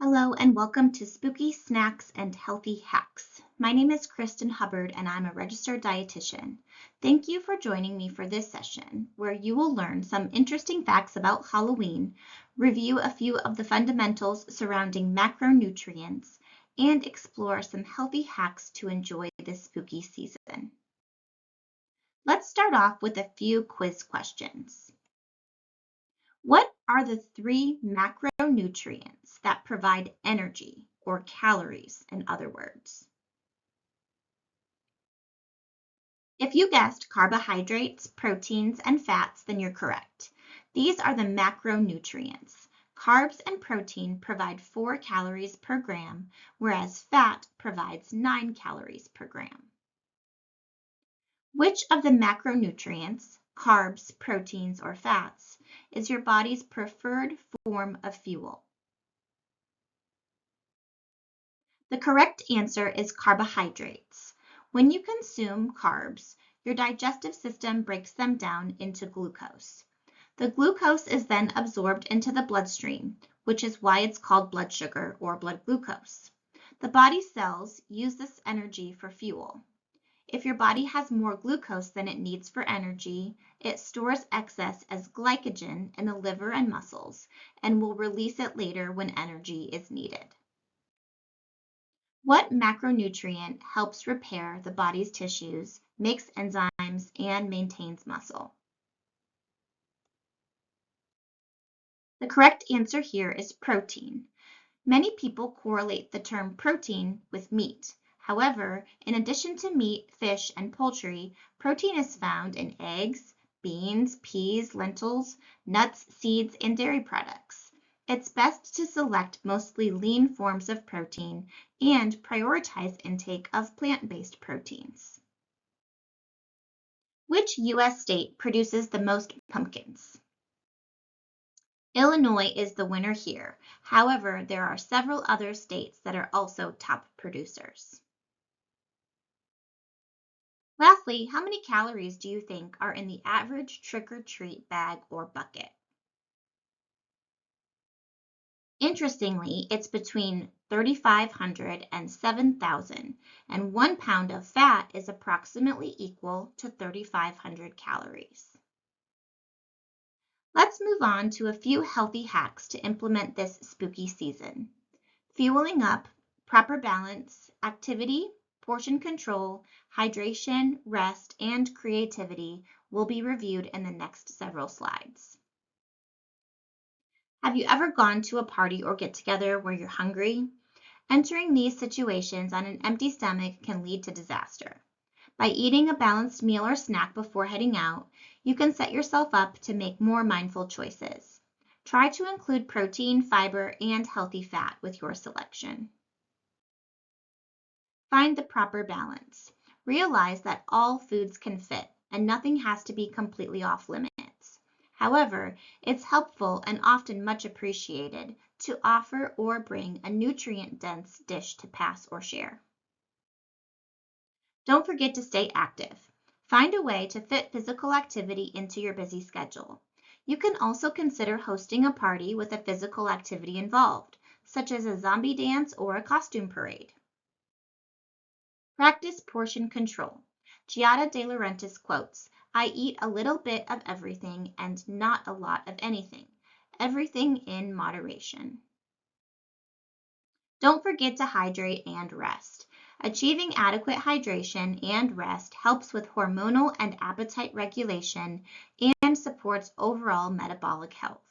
Hello and welcome to Spooky Snacks and Healthy Hacks. My name is Kristen Hubbard and I'm a registered dietitian. Thank you for joining me for this session where you will learn some interesting facts about Halloween, review a few of the fundamentals surrounding macronutrients, and explore some healthy hacks to enjoy this spooky season. Let's start off with a few quiz questions. What are the three macronutrients that provide energy, or calories, in other words? If you guessed carbohydrates, proteins, and fats, then you're correct. These are the macronutrients. Carbs and protein provide 4 calories per gram, whereas fat provides 9 calories per gram. Which of the macronutrients, carbs, proteins, or fats, is your body's preferred form of fuel? The correct answer is carbohydrates. When you consume carbs, your digestive system breaks them down into glucose. The glucose is then absorbed into the bloodstream, which is why it's called blood sugar or blood glucose. The body cells use this energy for fuel. If your body has more glucose than it needs for energy, it stores excess as glycogen in the liver and muscles and will release it later when energy is needed. What macronutrient helps repair the body's tissues, makes enzymes, and maintains muscle? The correct answer here is protein. Many people correlate the term protein with meat. However, in addition to meat, fish, and poultry, protein is found in eggs, beans, peas, lentils, nuts, seeds, and dairy products. It's best to select mostly lean forms of protein and prioritize intake of plant-based proteins. Which U.S. state produces the most pumpkins? Illinois is the winner here. However, there are several other states that are also top producers. Lastly, how many calories do you think are in the average trick-or-treat bag or bucket? Interestingly, it's between 3,500 and 7,000, and 1 pound of fat is approximately equal to 3,500 calories. Let's move on to a few healthy hacks to implement this spooky season. Fueling up, proper balance, activity, portion control, hydration, rest, and creativity will be reviewed in the next several slides. Have you ever gone to a party or get-together where you're hungry? Entering these situations on an empty stomach can lead to disaster. By eating a balanced meal or snack before heading out, you can set yourself up to make more mindful choices. Try to include protein, fiber, and healthy fat with your selection. Find the proper balance. Realize that all foods can fit and nothing has to be completely off limits. However, it's helpful and often much appreciated to offer or bring a nutrient-dense dish to pass or share. Don't forget to stay active. Find a way to fit physical activity into your busy schedule. You can also consider hosting a party with a physical activity involved, such as a zombie dance or a costume parade. Practice portion control. Giada De Laurentiis quotes, "I eat a little bit of everything and not a lot of anything. Everything in moderation." Don't forget to hydrate and rest. Achieving adequate hydration and rest helps with hormonal and appetite regulation and supports overall metabolic health.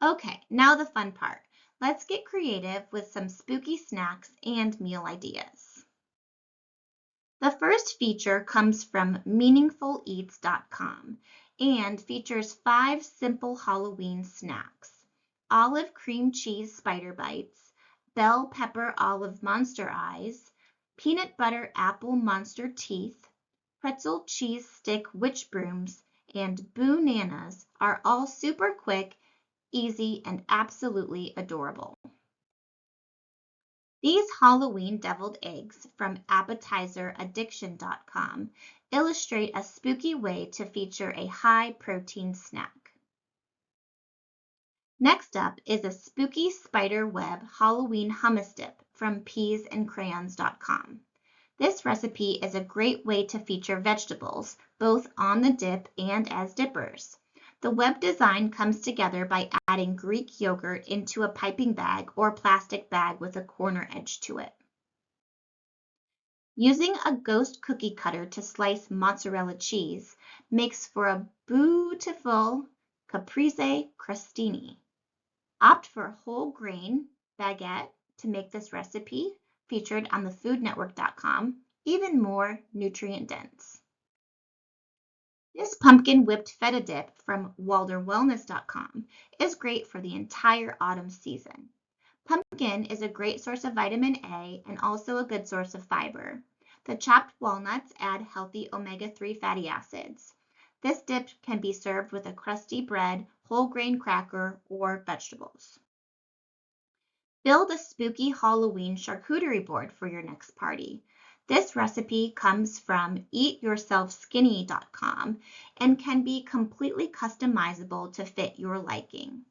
Okay, now the fun part. Let's get creative with some spooky snacks and meal ideas. The first feature comes from meaningfuleats.com and features 5 simple Halloween snacks: olive cream cheese spider bites, bell pepper olive monster eyes, peanut butter apple monster teeth, pretzel cheese stick witch brooms, and boo-nanas are all super quick, easy, and absolutely adorable. These Halloween deviled eggs from appetizeraddiction.com illustrate a spooky way to feature a high-protein snack. Next up is a spooky spider web Halloween hummus dip from peasandcrayons.com. This recipe is a great way to feature vegetables, both on the dip and as dippers. The web design comes together by adding Greek yogurt into a piping bag or plastic bag with a corner edge to it. Using a ghost cookie cutter to slice mozzarella cheese makes for a beautiful caprese crostini. Opt for whole grain baguette to make this recipe, featured on thefoodnetwork.com, even more nutrient dense. This pumpkin whipped feta dip from walderwellness.com is great for the entire autumn season. Pumpkin is a great source of vitamin A and also a good source of fiber. The chopped walnuts add healthy omega-3 fatty acids. This dip can be served with a crusty bread, whole grain cracker, or vegetables. Build a spooky Halloween charcuterie board for your next party. This recipe comes from eatyourselfskinny.com and can be completely customizable to fit your liking.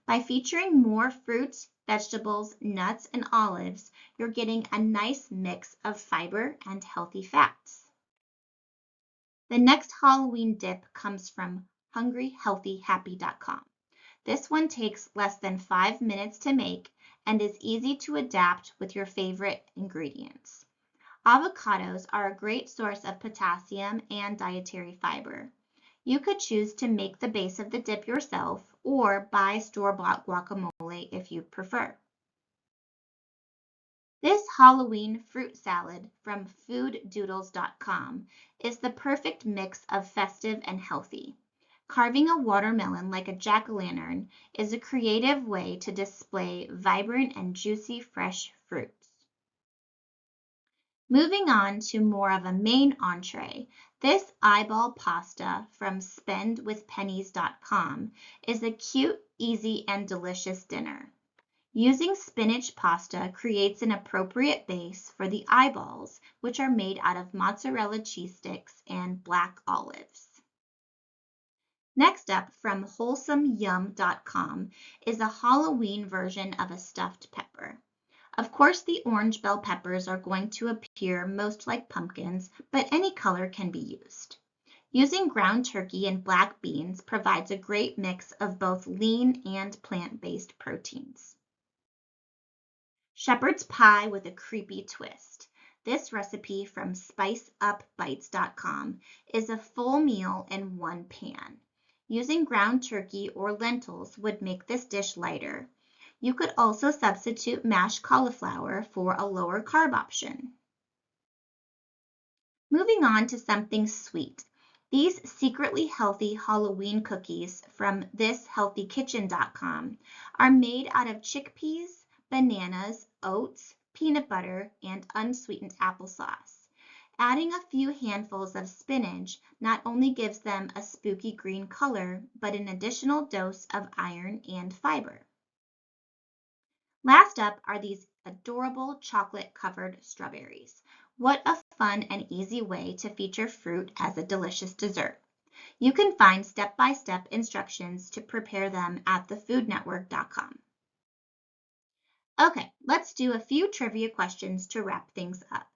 By featuring more fruits, vegetables, nuts, and olives, you're getting a nice mix of fiber and healthy fats. The next Halloween dip comes from hungryhealthyhappy.com. This one takes less than 5 minutes to make and is easy to adapt with your favorite ingredients. Avocados are a great source of potassium and dietary fiber. You could choose to make the base of the dip yourself or buy store-bought guacamole if you prefer. This Halloween fruit salad from fooddoodles.com is the perfect mix of festive and healthy. Carving a watermelon like a jack-o'-lantern is a creative way to display vibrant and juicy fresh fruits. Moving on to more of a main entree, this eyeball pasta from spendwithpennies.com is a cute, easy, and delicious dinner. Using spinach pasta creates an appropriate base for the eyeballs, which are made out of mozzarella cheese sticks and black olives. Next up, from wholesomeyum.com, is a Halloween version of a stuffed pepper. Of course, the orange bell peppers are going to appear most like pumpkins, but any color can be used. Using ground turkey and black beans provides a great mix of both lean and plant-based proteins. Shepherd's pie with a creepy twist. This recipe from spiceupbites.com is a full meal in one pan. Using ground turkey or lentils would make this dish lighter. You could also substitute mashed cauliflower for a lower carb option. Moving on to something sweet. These secretly healthy Halloween cookies from thishealthykitchen.com are made out of chickpeas, bananas, oats, peanut butter, and unsweetened applesauce. Adding a few handfuls of spinach not only gives them a spooky green color, but an additional dose of iron and fiber. Last up are these adorable chocolate-covered strawberries. What a fun and easy way to feature fruit as a delicious dessert. You can find step-by-step instructions to prepare them at thefoodnetwork.com. Okay, let's do a few trivia questions to wrap things up.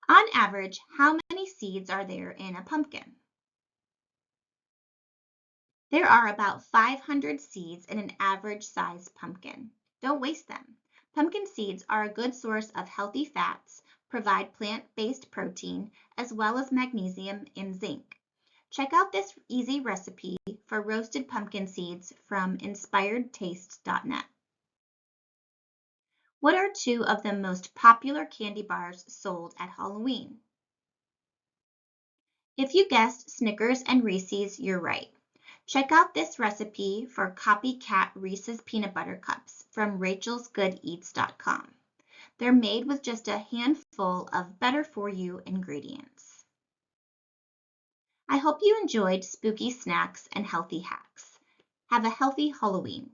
On average, how many seeds are there in a pumpkin? There are about 500 seeds in an average-sized pumpkin. Don't waste them. Pumpkin seeds are a good source of healthy fats, provide plant-based protein, as well as magnesium and zinc. Check out this easy recipe for roasted pumpkin seeds from inspiredtaste.net. What are two of the most popular candy bars sold at Halloween? If you guessed Snickers and Reese's, you're right. Check out this recipe for copycat Reese's peanut butter cups from rachelsgoodeats.com. They're made with just a handful of better-for-you ingredients. I hope you enjoyed spooky snacks and healthy hacks. Have a healthy Halloween.